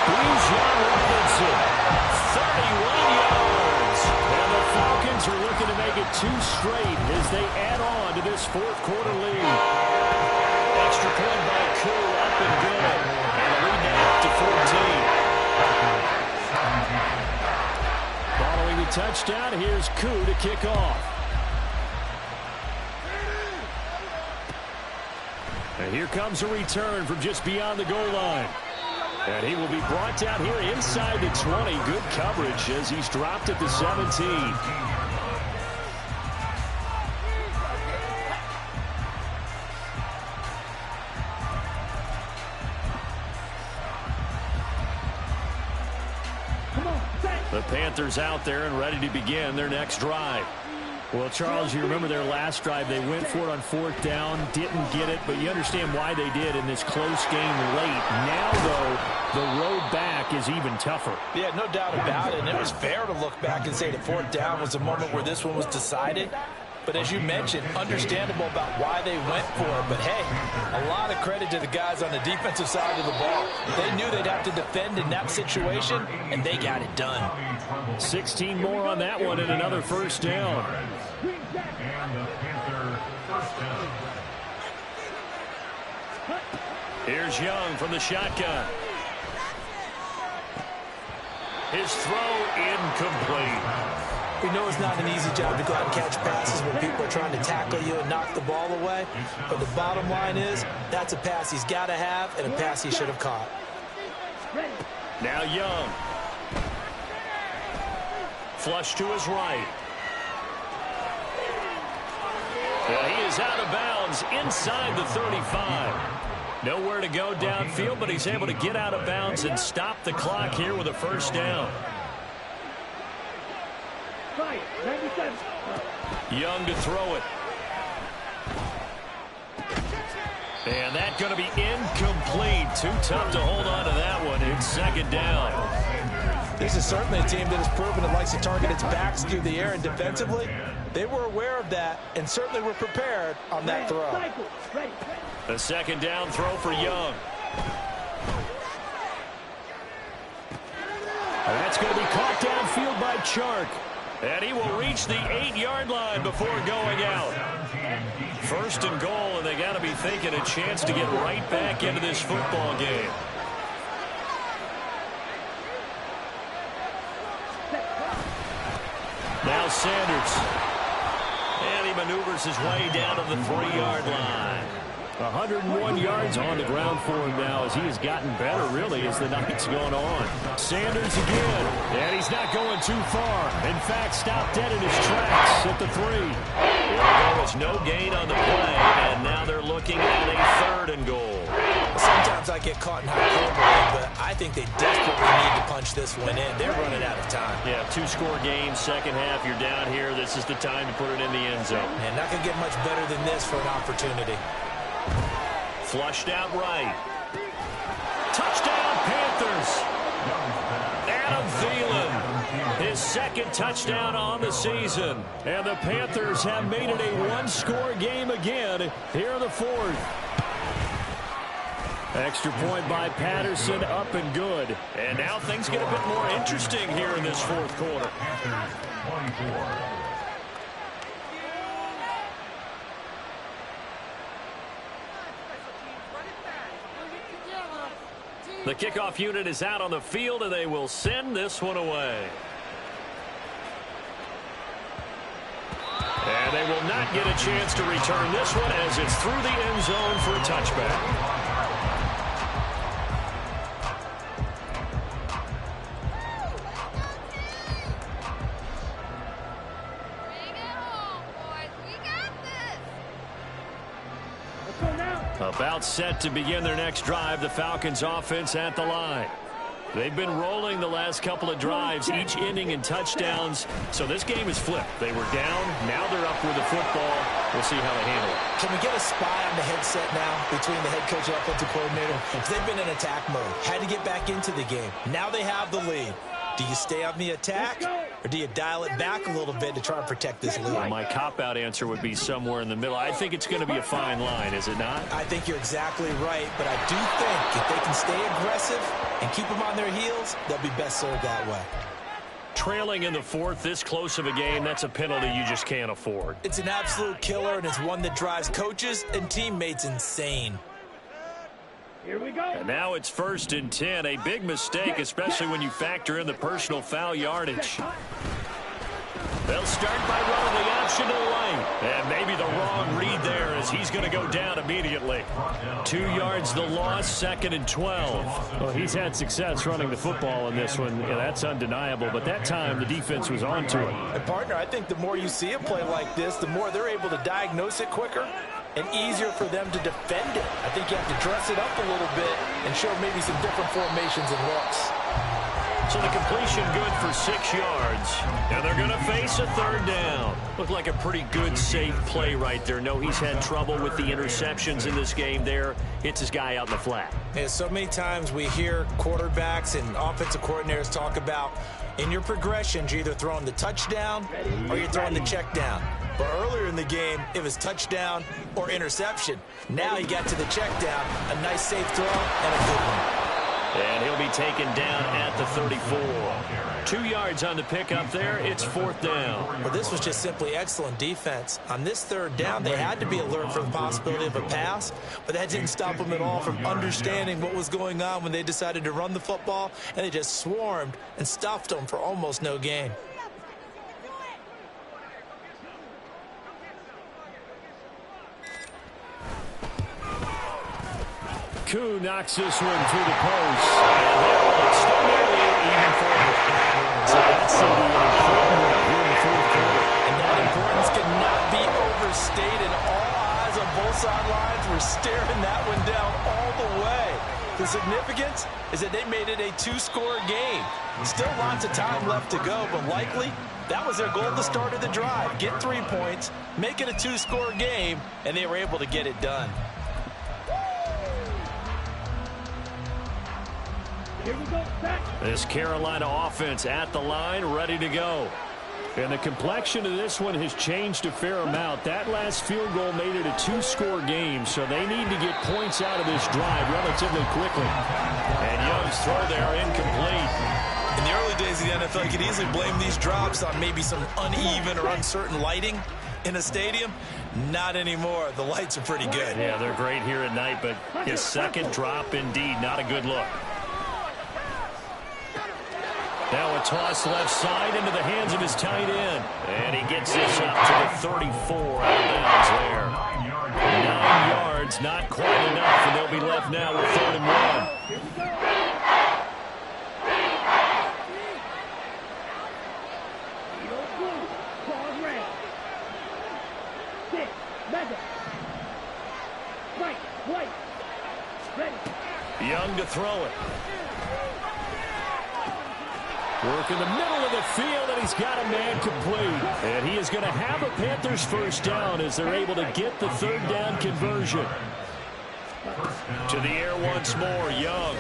Bijan Robinson, 31 yards. And the Falcons are looking to make it 2 straight as they add on to this 4th quarter lead. Extra point by Koo, up and good. And a lead now up to 14. Following the touchdown, here's Koo to kick off. And here comes a return from just beyond the goal line. And he will be brought down here inside the 20. Good coverage as he's dropped at the 17. The Panthers out there and ready to begin their next drive. Well, Charles, you remember their last drive. They went for it on 4th down, didn't get it, but you understand why they did in this close game late. Now, though, the road back is even tougher. Yeah, no doubt about it, and it was fair to look back and say the 4th down was the moment where this one was decided. But as you mentioned, understandable about why they went for it. But, hey, a lot of credit to the guys on the defensive side of the ball. They knew they'd have to defend in that situation, and they got it done. 16 more on that one and another 1st down. And the Panther 1st down. Here's Young from the shotgun. His throw incomplete. We know it's not an easy job to go out and catch passes when people are trying to tackle you and knock the ball away. But the bottom line is that's a pass he's got to have and a pass he should have caught. Now Young. Flush to his right. And he is out of bounds inside the 35. Nowhere to go downfield, but he's able to get out of bounds and stop the clock here with a 1st down. Young to throw it. And that's going to be incomplete. Too tough to hold on to that one. It's 2nd down. This is certainly a team that has proven it likes to target its backs through the air, and defensively, they were aware of that and certainly were prepared on that throw. A second down throw for Young. That's going to be caught downfield by Chark. And he will reach the 8-yard line before going out. First and goal, and they got to be thinking a chance to get right back into this football game. Now Sanders. And he maneuvers his way down to the 3-yard line. 101 yards on the ground for him now as he has gotten better, really, as the night's gone on. Sanders again, and he's not going too far. In fact, stopped dead in his tracks at the 3. There was no gain on the play, and now they're looking at a 3rd and goal. Sometimes I get caught in hyperbole, but I think they desperately need to punch this one in. They're running out of time. Yeah, 2-score game, second half, you're down here. This is the time to put it in the end zone. And not going to get much better than this for an opportunity. Flushed out right. Touchdown, Panthers. Adam Thielen, his second touchdown on the season. And the Panthers have made it a 1-score game again here in the 4th. Extra point by Patterson, up and good. And now things get a bit more interesting here in this 4th quarter. The kickoff unit is out on the field, and they will send this one away. And they will not get a chance to return this one as it's through the end zone for a touchback. About set to begin their next drive, the Falcons offense at the line. They've been rolling the last couple of drives, each ending in touchdowns. So this game is flipped. They were down. Now they're up with the football. We'll see how they handle it. Can we get a spy on the headset now between the head coach and offensive coordinator? Because they've been in attack mode. Had to get back into the game. Now they have the lead. Do you stay on the attack, or do you dial it back a little bit to try and protect this lead? Well, my cop-out answer would be somewhere in the middle. I think it's going to be a fine line, is it not? I think you're exactly right, but I do think if they can stay aggressive and keep them on their heels, they'll be best served that way. Trailing in the 4th, this close of a game, that's a penalty you just can't afford. It's an absolute killer, and it's one that drives coaches and teammates insane. Here we go. And now it's 1st and 10. A big mistake, especially when you factor in the personal foul yardage. They'll start by running the option to the right. And maybe the wrong read there as he's going to go down immediately. 2 yards the loss, 2nd and 12. Well, he's had success running the football in this one. Yeah, that's undeniable. But that time, the defense was on to him. And, partner, I think the more you see a play like this, the more they're able to diagnose it quicker and easier for them to defend it. I think you have to dress it up a little bit and show maybe some different formations and looks. So the completion good for 6 yards. And they're going to face a 3rd down. Looked like a pretty good, safe play right there. No, he's had trouble with the interceptions in this game there. Hits his guy out in the flat. And so many times we hear quarterbacks and offensive coordinators talk about in your progressions, you're either throwing the touchdown or you're throwing the check down. But earlier in the game, it was touchdown or interception. Now he got to the check down, a nice safe throw and a good one. And he'll be taken down at the 34. 2 yards on the pickup there. It's 4th down. Well, this was just simply excellent defense. On this 3rd down, they had to be alert for the possibility of a pass, but that didn't stop them at all from understanding what was going on when they decided to run the football, and they just swarmed and stuffed them for almost no gain. Koo knocks this one through the post. And still nearly even for him. So that's an important one here in the 4th quarter. And that importance cannot be overstated. All eyes on both sidelines were staring that one down all the way. The significance is that they made it a 2-score game. Still lots of time left to go, but likely that was their goal at the start of the drive. Get 3 points, make it a 2-score game, and they were able to get it done. This Carolina offense at the line, ready to go. And the complexion of this one has changed a fair amount. That last field goal made it a two-score game, so they need to get points out of this drive relatively quickly. And Young's throw there incomplete. In the early days of the NFL, you could easily blame these drops on maybe some uneven or uncertain lighting in a stadium. Not anymore. The lights are pretty good. Yeah, they're great here at night, but his second drop, indeed, not a good look. Now a toss left side into the hands of his tight end. And he gets this up to the 34 out of bounds there. 9 yards, not quite enough, and they'll be left now with 3rd and 1. Young to throw it. Work in the middle of the field, and he's got a man complete. And he is going to have a Panthers first down as they're able to get the 3rd down conversion. To the air once more, Young.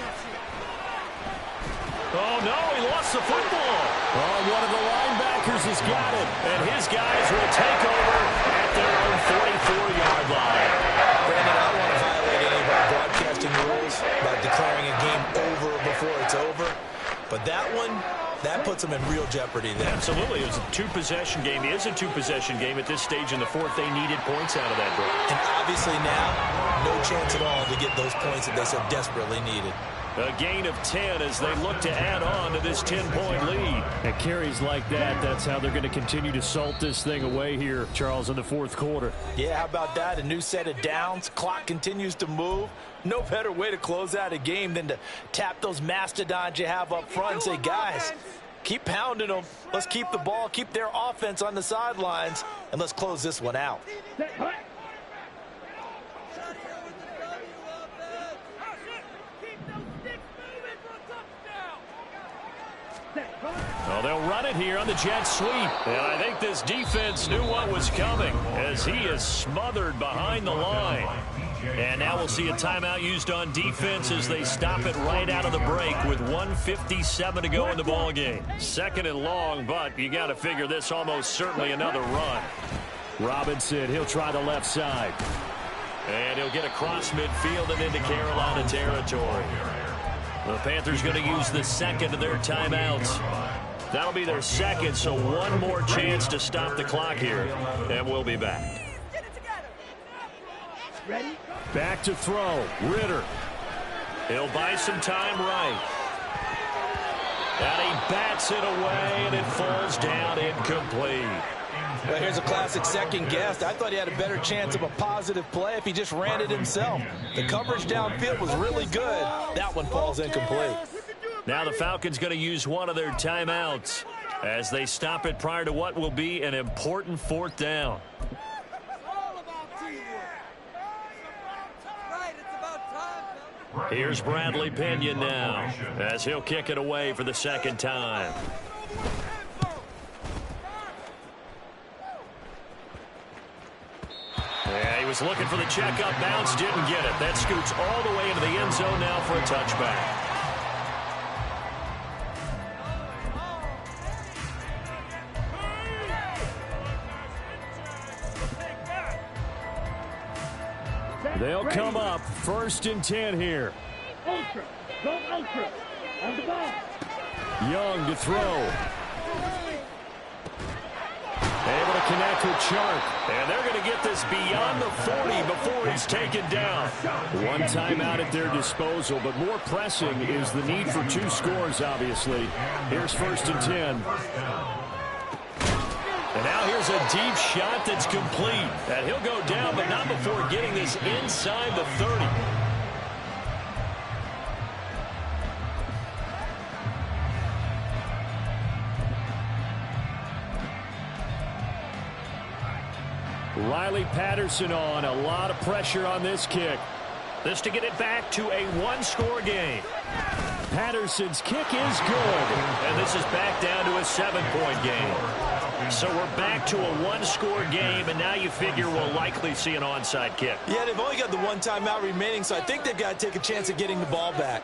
Oh, no, he lost the football. Oh, one of the linebackers has got it. And his guys will take over at their own 44-yard line. Brandon, I don't want to violate any of our broadcasting rules about declaring a game over before it's over. But that one, that puts them in real jeopardy there. Absolutely. It was a two-possession game. It is a two-possession game at this stage in the 4th. They needed points out of that drive. And obviously now, no chance at all to get those points that they so desperately needed. A gain of 10 as they look to add on to this 10-point lead. And carries like that, that's how they're going to continue to salt this thing away here, Charles, in the 4th quarter. Yeah, how about that? A new set of downs. Clock continues to move. No better way to close out a game than to tap those mastodons you have up front and say, guys, keep pounding them. Let's keep the ball, keep their offense on the sidelines, and let's close this one out. Well, they'll run it here on the jet sweep. And I think this defense knew what was coming as he is smothered behind the line. And now we'll see a timeout used on defense as they stop it right out of the break with 1:57 to go in the ball game. 2nd and long, but you got to figure this almost certainly another run. Robinson, he'll try the left side. And he'll get across midfield and into Carolina territory. The Panthers going to use the 2nd of their timeouts. That'll be their 2nd, so one more chance to stop the clock here. And we'll be back. Ready? Back to throw. Ritter. He'll buy some time right. And he bats it away, and it falls down incomplete. Well, here's a classic second guess. I thought he had a better chance of a positive play if he just ran it himself. The coverage downfield was really good. That one falls incomplete. Now the Falcons going to use one of their timeouts as they stop it prior to what will be an important 4th down. Here's Bradley Pinion now as he'll kick it away for the 2nd time. Yeah, he was looking for the checkup bounce, didn't get it. That scoots all the way into the end zone now for a touchback. They'll come up 1st and 10 here. Ultra. Go ultra. On the ball. Young to throw. Able to connect with Chark. And they're going to get this beyond the 40 before he's taken down. One timeout at their disposal, but more pressing is the need for 2 scores, obviously. Here's 1st and 10. And now here's a deep shot that's complete. And he'll go down, but not before getting this inside the 30. Riley Patterson on. A lot of pressure on this kick. This to get it back to a 1-score game. Patterson's kick is good. And this is back down to a 7-point game. So we're back to a 1-score game, and now you figure we'll likely see an onside kick. Yeah, they've only got the 1 timeout remaining, so I think they've got to take a chance at getting the ball back.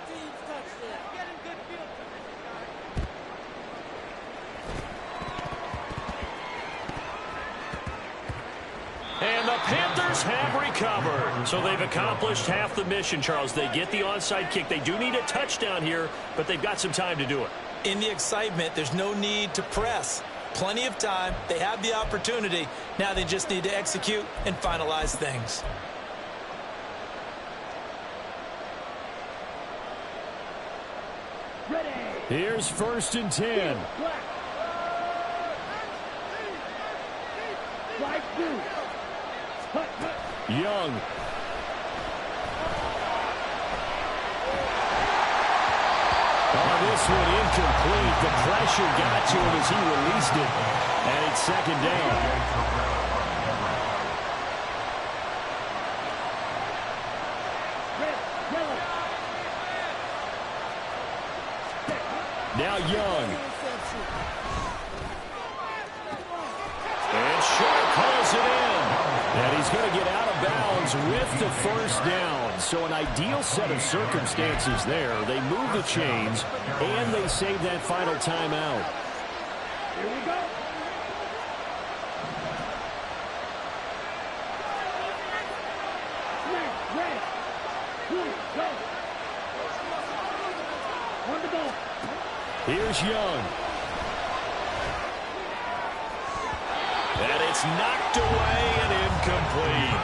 And the Panthers have recovered. So they've accomplished half the mission, Charles. They get the onside kick. They do need a touchdown here, but they've got some time to do it. In the excitement, there's no need to press. Plenty of time. They have the opportunity. Now they just need to execute and finalize things. Here's 1st and 10. Young. Oh, this one incomplete. The pressure got to him as he released it. And it's 2nd down. Now Young. And Sharp pulls it in. And he's going to get out of bounds with the 1st down. So an ideal set of circumstances there. They move the chains, and they save that final timeout. Here we go. On the ball. Here's Young. And it's knocked away and incomplete.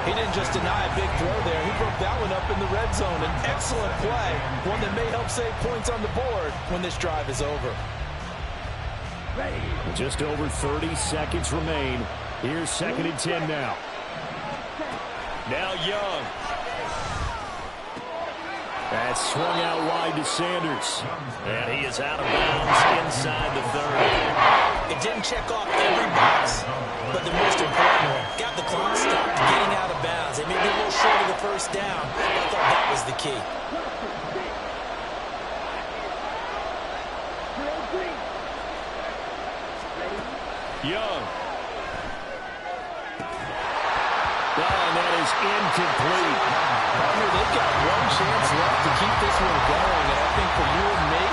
He didn't just deny a big throw there. He broke that one up in the red zone. An excellent play, one that may help save points on the board when this drive is over. Just over 30 seconds remain. Here's 2nd and 10 now. Now Young. That's swung out wide to Sanders. And he is out of bounds inside the 30. It didn't check off every box, but the most important one, got the clock stopped getting out of bounds. It may be a little short of the 1st down, but I thought that was the key. Young. And that is incomplete. They've got one chance left to keep this one going, and I think for you and me,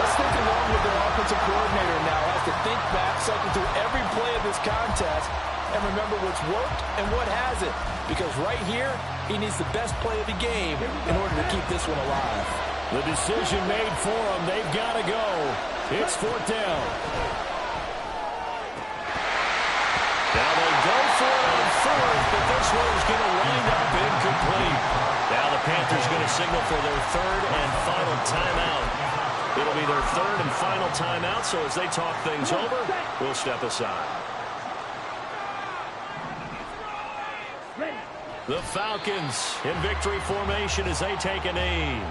let's think along with their offensive coordinator now. Has to think back, cycle through every play of this contest, and remember what's worked and what hasn't. Because right here, he needs the best play of the game in order to keep this one alive. The decision made for them. They've got to go. It's 4th down. Now they go for it on 4th, but this one is going to wind up incomplete. Now the Panthers going to signal for their 3rd and final timeout. It'll be their 3rd and final timeout, so as they talk things over, we'll step aside. The Falcons in victory formation as they take a knee.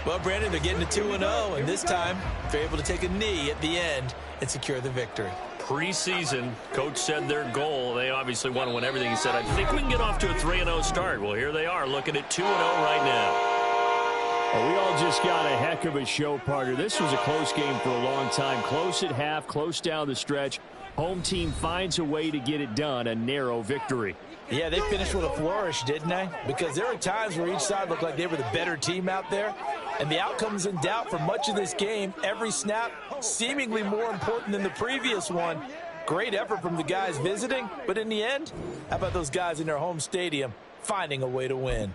Well, Brandon, they're getting to 2-0, and this time they're able to take a knee at the end and secure the victory. Preseason, coach said their goal, they obviously want to win everything. He said, I think we can get off to a 3-0 start. Well, here they are looking at 2-0 right now. Well, we all just got a heck of a show, partner. This was a close game for a long time. Close at half, close down the stretch. Home team finds a way to get it done, a narrow victory. Yeah, they finished with a flourish, didn't they? Because there were times where each side looked like they were the better team out there. And the outcome's in doubt for much of this game. Every snap seemingly more important than the previous one. Great effort from the guys visiting. But in the end, how about those guys in their home stadium finding a way to win?